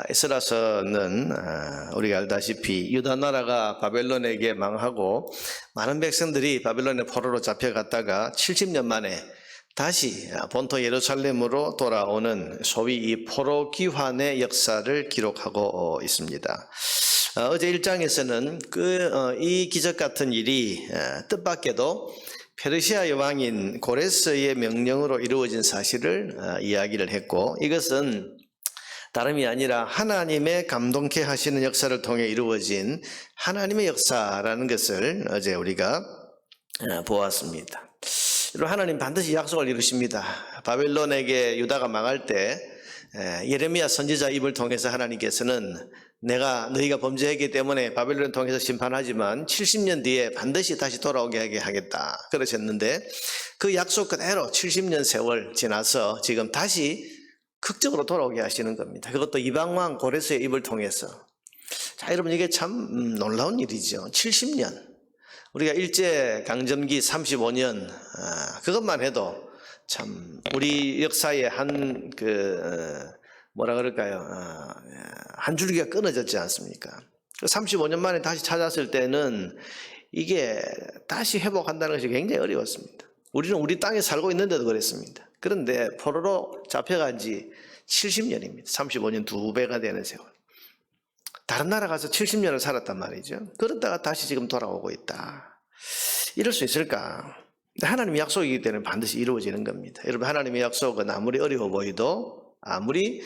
에스라서는 우리가 알다시피 유다 나라가 바벨론에게 망하고 많은 백성들이 바벨론의 포로로 잡혀갔다가 70년 만에 다시 본토 예루살렘으로 돌아오는 소위 이 포로 귀환의 역사를 기록하고 있습니다. 어제 1장에서는 이 기적 같은 일이 뜻밖에도 페르시아의 왕인 고레스의 명령으로 이루어진 사실을 이야기를 했고, 이것은 다름이 아니라 하나님의 감동케 하시는 역사를 통해 이루어진 하나님의 역사라는 것을 어제 우리가 보았습니다. 하나님 반드시 약속을 이루십니다. 바벨론에게 유다가 망할 때 예레미야 선지자 입을 통해서 하나님께서는 내가 너희가 범죄했기 때문에 바벨론을 통해서 심판하지만 70년 뒤에 반드시 다시 돌아오게 하겠다 그러셨는데, 그 약속 그대로 70년 세월 지나서 지금 다시 극적으로 돌아오게 하시는 겁니다. 그것도 이방왕 고레스의 입을 통해서. 자, 여러분, 이게 참 놀라운 일이죠. 70년. 우리가 일제강점기 35년, 그것만 해도 참 우리 역사의 한 한 줄기가 끊어졌지 않습니까? 35년 만에 다시 찾았을 때는 이게 다시 회복한다는 것이 굉장히 어려웠습니다. 우리는 우리 땅에 살고 있는데도 그랬습니다. 그런데 포로로 잡혀간 지 70년입니다. 35년 2배가 되는 세월. 다른 나라 가서 70년을 살았단 말이죠. 그러다가 다시 지금 돌아오고 있다. 이럴 수 있을까? 하나님의 약속이기 때문에 반드시 이루어지는 겁니다. 여러분, 하나님의 약속은 아무리 어려워 보여도, 아무리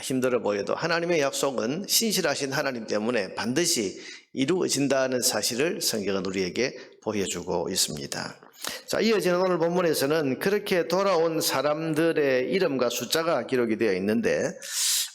힘들어 보여도 하나님의 약속은 신실하신 하나님 때문에 반드시 이루어진다는 사실을 성경은 우리에게 보여주고 있습니다. 자, 이어지는 오늘 본문에서는 그렇게 돌아온 사람들의 이름과 숫자가 기록이 되어 있는데,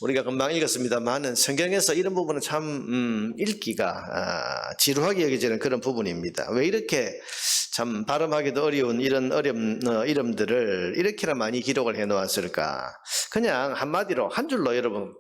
우리가 금방 읽었습니다만은 성경에서 이런 부분은 참 읽기가 지루하게 여겨지는 그런 부분입니다. 왜 이렇게 참 발음하기도 어려운 이런 이름들을 이렇게나 많이 기록을 해 놓았을까? 그냥 한마디로 한 줄로 여러분,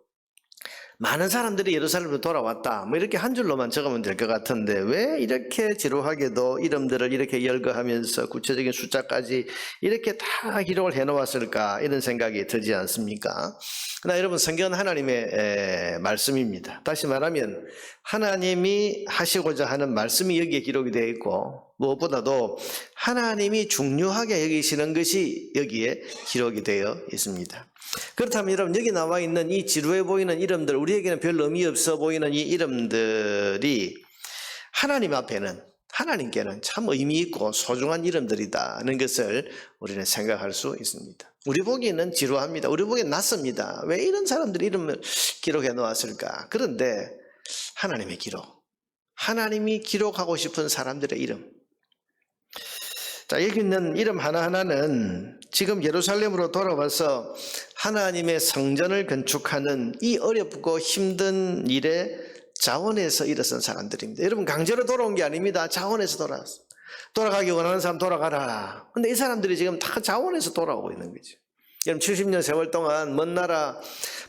많은 사람들이 예루살렘으로 돌아왔다, 뭐 이렇게 한 줄로만 적으면 될 것 같은데 왜 이렇게 지루하게도 이름들을 이렇게 열거하면서 구체적인 숫자까지 이렇게 다 기록을 해 놓았을까, 이런 생각이 들지 않습니까? 그러나 여러분, 성경은 하나님의 말씀입니다. 다시 말하면 하나님이 하시고자 하는 말씀이 여기에 기록이 되어 있고, 무엇보다도 하나님이 중요하게 여기시는 것이 여기에 기록이 되어 있습니다. 그렇다면 여러분, 여기 나와 있는 이 지루해 보이는 이름들, 우리에게는 별 의미 없어 보이는 이 이름들이 하나님 앞에는, 하나님께는 참 의미 있고 소중한 이름들이다는 것을 우리는 생각할 수 있습니다. 우리 보기에는 지루합니다. 우리 보기에는 낯섭니다. 왜 이런 사람들이 이름을 기록해 놓았을까? 그런데 하나님의 기록, 하나님이 기록하고 싶은 사람들의 이름. 자, 여기 있는 이름 하나하나는 지금 예루살렘으로 돌아와서 하나님의 성전을 건축하는 이 어렵고 힘든 일에 자원해서 일어선 사람들입니다. 여러분, 강제로 돌아온 게 아닙니다. 자원해서 돌아왔어요. 돌아가기 원하는 사람 돌아가라. 근데 이 사람들이 지금 다 자원해서 돌아오고 있는 거죠. 여러분, 70년 세월 동안 먼 나라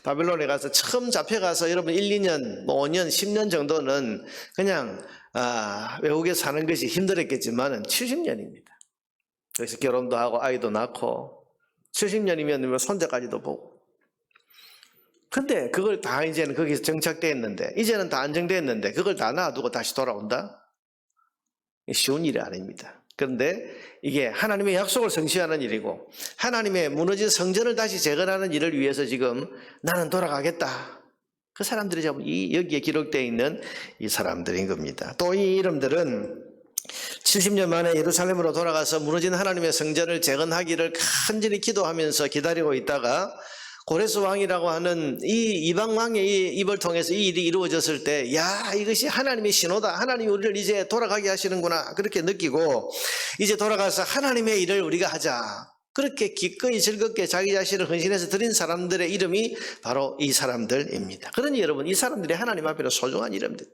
바벨론에 가서 처음 잡혀가서 여러분 1, 2년, 5년, 10년 정도는 그냥 외국에 사는 것이 힘들었겠지만 70년입니다. 그래서 결혼도 하고 아이도 낳고 70년이면 손자까지도 보고. 근데 그걸 다 이제는 거기서 정착되었는데, 이제는 다 안정되었는데 그걸 다 놔두고 다시 돌아온다? 쉬운 일이 아닙니다. 그런데 이게 하나님의 약속을 성취하는 일이고, 하나님의 무너진 성전을 다시 재건하는 일을 위해서 지금 나는 돌아가겠다. 그 사람들이 여기에 기록되어 있는 이 사람들인 겁니다. 또 이 이름들은 70년 만에 예루살렘으로 돌아가서 무너진 하나님의 성전을 재건하기를 간절히 기도하면서 기다리고 있다가 고레스 왕이라고 하는 이 이방 왕의 입을 통해서 이 일이 이루어졌을 때, 야, 이것이 하나님의 신호다. 하나님이 우리를 이제 돌아가게 하시는구나. 그렇게 느끼고 이제 돌아가서 하나님의 일을 우리가 하자. 그렇게 기꺼이 즐겁게 자기 자신을 헌신해서 드린 사람들의 이름이 바로 이 사람들입니다. 그러니 여러분, 이 사람들이 하나님 앞에는 소중한 이름들.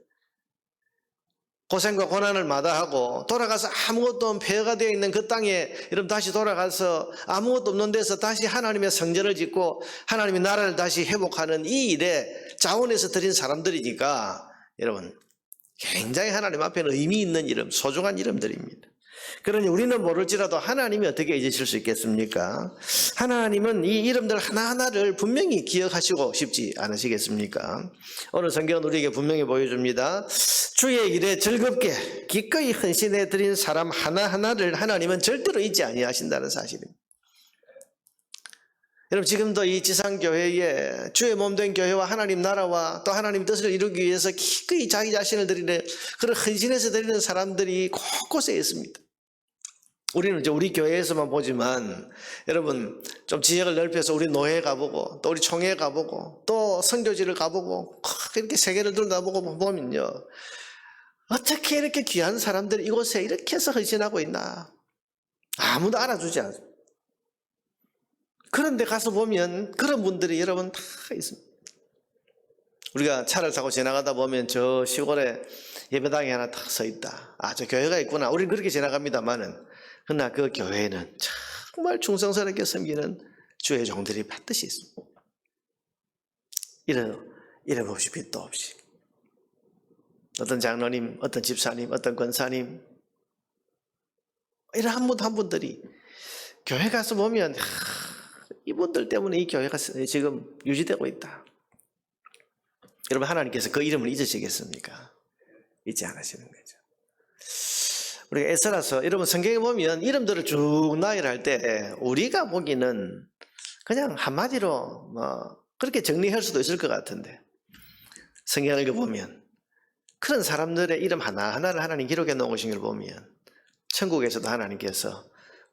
고생과 고난을 마다하고 돌아가서 아무것도 없는 폐허가 되어 있는 그 땅에 여러분 다시 돌아가서 아무것도 없는 데서 다시 하나님의 성전을 짓고 하나님의 나라를 다시 회복하는 이 일에 자원해서 드린 사람들이니까 여러분 굉장히 하나님 앞에는 의미 있는 이름, 소중한 이름들입니다. 그러니 우리는 모를지라도 하나님이 어떻게 잊으실 수 있겠습니까? 하나님은 이 이름들 하나하나를 분명히 기억하시고 싶지 않으시겠습니까? 오늘 성경은 우리에게 분명히 보여줍니다. 주의 일에 즐겁게 기꺼이 헌신해 드린 사람 하나하나를 하나님은 절대로 잊지 아니하신다는 사실입니다. 여러분, 지금도 이 지상교회에 주의 몸된 교회와 하나님 나라와 또 하나님 뜻을 이루기 위해서 기꺼이 자기 자신을 드리는 그런 헌신해서 드리는 사람들이 곳곳에 있습니다. 우리는 이제 우리 교회에서만 보지만 여러분 좀 지역을 넓혀서 우리 노회에 가보고 또 우리 총회에 가보고 또 선교지를 가보고 이렇게 세계를 둘러보고 보면요, 어떻게 이렇게 귀한 사람들이 이곳에 이렇게 해서 헌신하고 있나 아무도 알아주지 않습니다. 그런데 가서 보면 그런 분들이 여러분 다 있습니다. 우리가 차를 타고 지나가다 보면 저 시골에 예배당이 하나 딱 서 있다. 아, 저 교회가 있구나. 우리는 그렇게 지나갑니다만은 그러나 그 교회는 정말 충성스럽게 섬기는 주의 종들이 반드시 있습니다. 이름 없이 빛도 없이. 어떤 장로님, 어떤 집사님, 어떤 권사님, 이런 한 분 한 분들이 교회 가서 보면 이분들 때문에 이 교회가 지금 유지되고 있다. 여러분, 하나님께서 그 이름을 잊으시겠습니까? 잊지 않으시는 거죠. 우리가 에스라서 여러분 성경에 보면 이름들을 쭉 나열할 때 우리가 보기는 그냥 한마디로 그렇게 정리할 수도 있을 것 같은데 성경을 읽어보면 그런 사람들의 이름 하나하나를 하나님 기록해 놓으신 걸 보면 천국에서도 하나님께서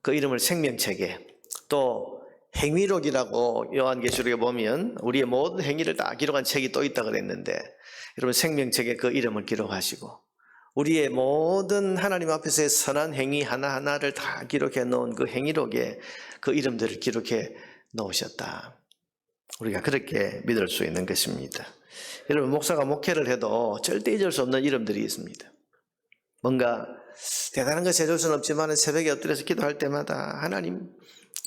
그 이름을 생명책에 또 행위록이라고 요한계시록에 보면 우리의 모든 행위를 다 기록한 책이 또 있다 그랬는데 여러분 생명책에 그 이름을 기록하시고 우리의 모든 하나님 앞에서의 선한 행위 하나하나를 다 기록해 놓은 그 행위록에 그 이름들을 기록해 놓으셨다. 우리가 그렇게 믿을 수 있는 것입니다. 여러분, 목사가 목회를 해도 절대 잊을 수 없는 이름들이 있습니다. 뭔가 대단한 것을 해줄 수는 없지만 새벽에 엎드려서 기도할 때마다 하나님,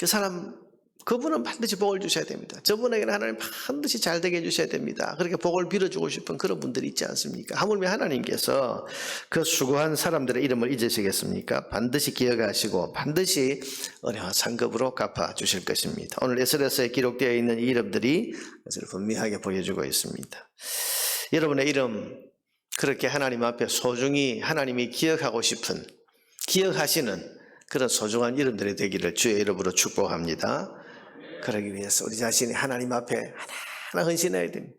그 사람 그분은 반드시 복을 주셔야 됩니다. 저분에게는 하나님 반드시 잘 되게 해주셔야 됩니다. 그렇게 복을 빌어주고 싶은 그런 분들이 있지 않습니까? 하물며 하나님께서 그 수고한 사람들의 이름을 잊으시겠습니까? 반드시 기억하시고 반드시 은혜와 상급으로 갚아주실 것입니다. 오늘 에스라서에 기록되어 있는 이 이름들이 그것을 분명하게 보여주고 있습니다. 여러분의 이름 그렇게 하나님 앞에 소중히 하나님이 기억하고 싶은, 기억하시는 그런 소중한 이름들이 되기를 주의 이름으로 축복합니다. 그러기 위해서 우리 자신이 하나님 앞에 하나하나 헌신해야 됩니다.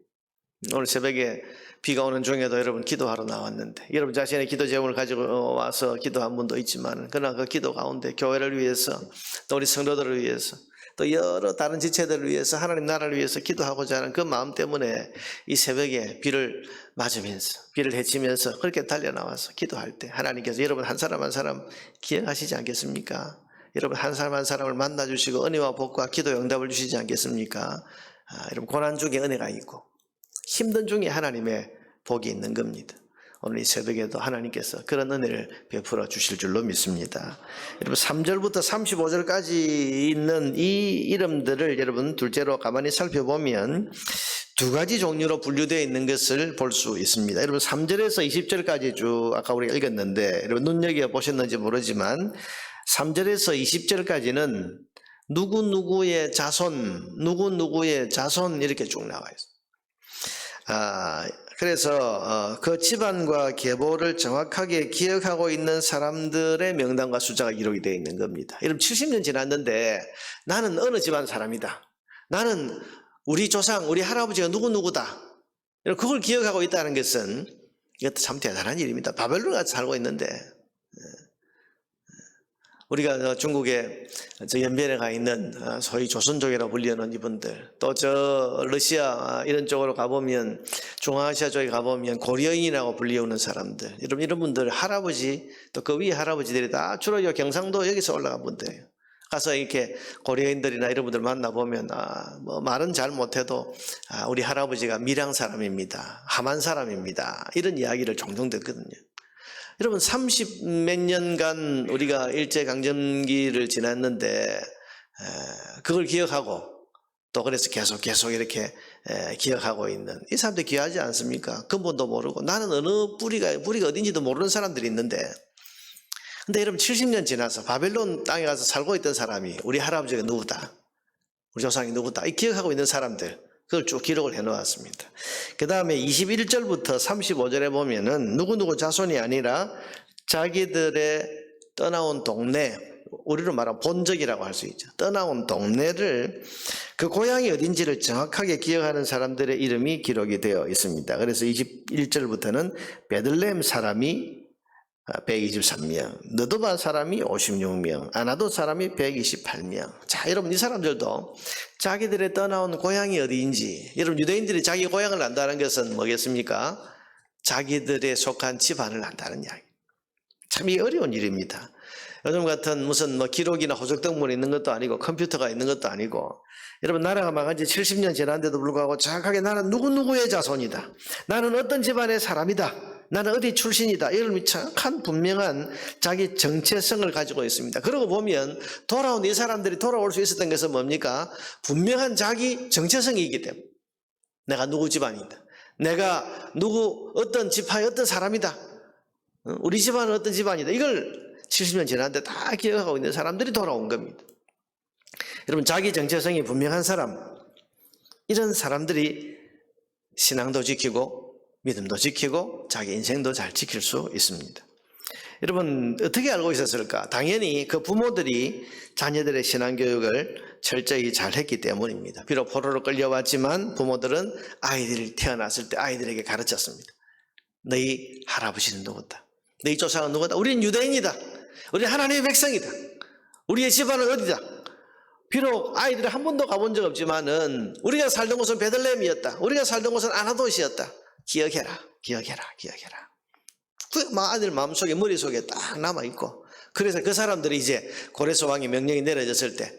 오늘 새벽에 비가 오는 중에도 여러분 기도하러 나왔는데 여러분 자신의 기도 제목을 가지고 와서 기도한 분도 있지만 그러나 그 기도 가운데 교회를 위해서 또 우리 성도들을 위해서 또 여러 다른 지체들을 위해서 하나님 나라를 위해서 기도하고자 하는 그 마음 때문에 이 새벽에 비를 맞으면서 비를 헤치면서 그렇게 달려나와서 기도할 때 하나님께서 여러분 한 사람 한 사람 기억하시지 않겠습니까? 여러분 한 사람 한 사람을 만나주시고 은혜와 복과 기도 응답을 주시지 않겠습니까? 여러분 고난 중에 은혜가 있고 힘든 중에 하나님의 복이 있는 겁니다. 오늘 이 새벽에도 하나님께서 그런 은혜를 베풀어 주실 줄로 믿습니다. 여러분 3절부터 35절까지 있는 이 이름들을 여러분 둘째로 가만히 살펴보면 두 가지 종류로 분류되어 있는 것을 볼 수 있습니다. 여러분 3절에서 20절까지 쭉 아까 우리가 읽었는데 여러분 눈여겨보셨는지 모르지만 3절에서 20절까지는 누구누구의 자손, 누구누구의 자손 이렇게 쭉 나와 있어요. 그래서 그 집안과 계보를 정확하게 기억하고 있는 사람들의 명단과 숫자가 기록이 되어 있는 겁니다. 여러분 70년 지났는데 나는 어느 집안 사람이다. 나는 우리 조상, 우리 할아버지가 누구누구다. 그걸 기억하고 있다는 것은 이것도 참 대단한 일입니다. 바벨론 같이 살고 있는데 우리가 중국에 연변에 가 있는 소위 조선족이라고 불리는 이분들 또 저 러시아 이런 쪽으로 가보면 중앙아시아 쪽에 가보면 고려인이라고 불리우는 사람들 여러분 이런 분들 할아버지 또 그 위에 할아버지들이 다 주로 경상도 여기서 올라간 분들이에요. 가서 이렇게 고려인들이나 이런 분들 만나보면 뭐 말은 잘 못해도 우리 할아버지가 밀양 사람입니다. 함안 사람입니다. 이런 이야기를 종종 듣거든요. 여러분 30 몇 년간 우리가 일제강점기를 지났는데 그걸 기억하고 또 그래서 계속 이렇게 기억하고 있는 이 사람들 귀하지 않습니까? 근본도 모르고 나는 어느 뿌리가 어딘지도 모르는 사람들이 있는데 근데 여러분 70년 지나서 바벨론 땅에 가서 살고 있던 사람이 우리 할아버지가 누구다, 우리 조상이 누구다, 이 기억하고 있는 사람들, 그걸 쭉 기록을 해놓았습니다. 그 다음에 21절부터 35절에 보면은 누구누구 자손이 아니라 자기들의 떠나온 동네, 우리로 말하면 본적이라고 할 수 있죠. 떠나온 동네를, 그 고향이 어딘지를 정확하게 기억하는 사람들의 이름이 기록이 되어 있습니다. 그래서 21절부터는 베들레헴 사람이 123명, 느도바 사람이 56명, 아나도 사람이 128명. 자, 여러분 이 사람들도 자기들의 떠나온 고향이 어디인지, 여러분 유대인들이 자기 고향을 안다는 것은 뭐겠습니까? 자기들의 속한 집안을 안다는 이야기. 참 이 어려운 일입니다. 요즘 같은 무슨 기록이나 호적등본이 있는 것도 아니고 컴퓨터가 있는 것도 아니고, 여러분 나라가 망한 지 70년 지났는데도 불구하고 정확하게 나는 누구누구의 자손이다, 나는 어떤 집안의 사람이다, 나는 어디 출신이다, 이런 정확한 분명한 자기 정체성을 가지고 있습니다. 그러고 보면 돌아온 이 사람들이 돌아올 수 있었던 것은 뭡니까? 분명한 자기 정체성이 있기 때문에, 내가 누구 집안이다, 내가 누구 어떤 지파의 어떤 사람이다, 우리 집안은 어떤 집안이다, 이걸 70년 지났는데 다 기억하고 있는 사람들이 돌아온 겁니다. 여러분 자기 정체성이 분명한 사람, 이런 사람들이 신앙도 지키고 믿음도 지키고 자기 인생도 잘 지킬 수 있습니다. 여러분 어떻게 알고 있었을까? 당연히 그 부모들이 자녀들의 신앙교육을 철저히 잘 했기 때문입니다. 비록 포로로 끌려왔지만 부모들은 아이들이 태어났을 때 아이들에게 가르쳤습니다. 너희 할아버지는 누구다, 너희 조상은 누구다, 우리는 유대인이다, 우리 하나님의 백성이다, 우리의 집안은 어디다. 비록 아이들이 한 번도 가본 적 없지만은 우리가 살던 곳은 베들레헴이었다, 우리가 살던 곳은 아나도시였다, 기억해라, 기억해라, 기억해라. 그 아들 마음속에, 머릿속에 딱 남아있고, 그래서 그 사람들이 이제 고레스 왕의 명령이 내려졌을 때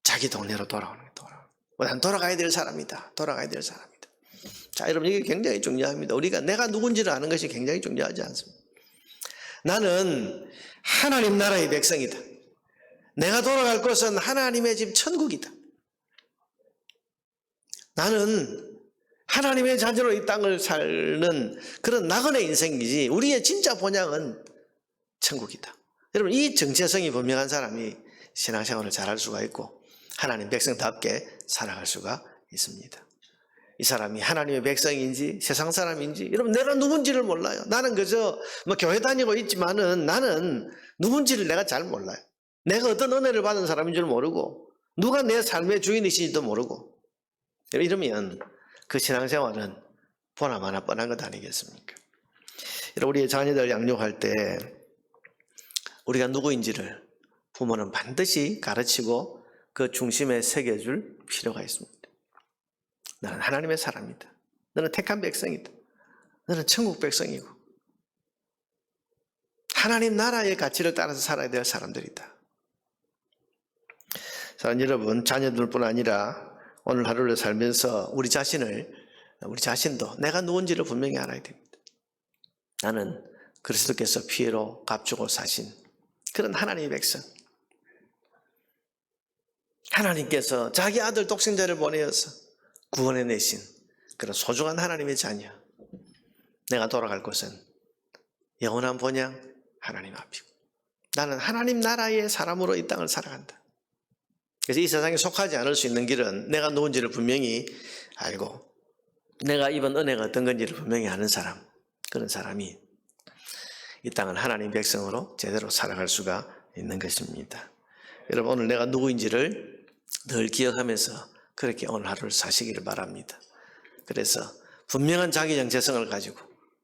자기 동네로 돌아오는 거예요. 난 돌아가야 될 사람이다, 돌아가야 될 사람이다. 자, 여러분 이게 굉장히 중요합니다. 우리가 내가 누군지를 아는 것이 굉장히 중요하지 않습니까? 나는 하나님 나라의 백성이다, 내가 돌아갈 곳은 하나님의 집 천국이다, 나는 하나님의 자녀로 이 땅을 사는 그런 나그네 인생이지 우리의 진짜 본향은 천국이다. 여러분 이 정체성이 분명한 사람이 신앙생활을 잘할 수가 있고 하나님 백성답게 살아갈 수가 있습니다. 이 사람이 하나님의 백성인지 세상 사람인지, 여러분 내가 누군지를 몰라요. 나는 그저 교회 다니고 있지만은 나는 누군지를 내가 잘 몰라요. 내가 어떤 은혜를 받은 사람인 줄 모르고 누가 내 삶의 주인이신지도 모르고, 이러면 그 신앙생활은 보나마나 뻔한 것 아니겠습니까? 우리의 자녀들 양육할 때 우리가 누구인지를 부모는 반드시 가르치고 그 중심에 새겨줄 필요가 있습니다. 나는 하나님의 사람이다, 너는 택한 백성이다, 너는 천국 백성이고 하나님 나라의 가치를 따라서 살아야 될 사람들이다. 사랑하는 여러분, 자녀들뿐 아니라 오늘 하루를 살면서 우리 자신도 내가 누군지를 분명히 알아야 됩니다. 나는 그리스도께서 피로 값주고 사신 그런 하나님의 백성, 하나님께서 자기 아들 독생자를 보내어서 구원해내신 그런 소중한 하나님의 자녀, 내가 돌아갈 곳은 영원한 본향 하나님 앞이고 나는 하나님 나라의 사람으로 이 땅을 살아간다. 그래서 이 세상에 속하지 않을 수 있는 길은 내가 누군지를 분명히 알고 내가 입은 은혜가 어떤 건지를 분명히 아는 사람, 그런 사람이 이 땅은 하나님 백성으로 제대로 살아갈 수가 있는 것입니다. 여러분 오늘 내가 누구인지를 늘 기억하면서 그렇게 오늘 하루를 사시기를 바랍니다. 그래서 분명한 자기 정체성을 가지고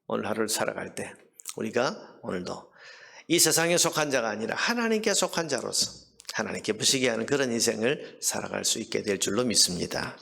오늘 하루를 살아갈 때 우리가 오늘도 이 세상에 속한 자가 아니라 하나님께 속한 자로서 하나님께 기쁘시게 하는 그런 인생을 살아갈 수 있게 될 줄로 믿습니다.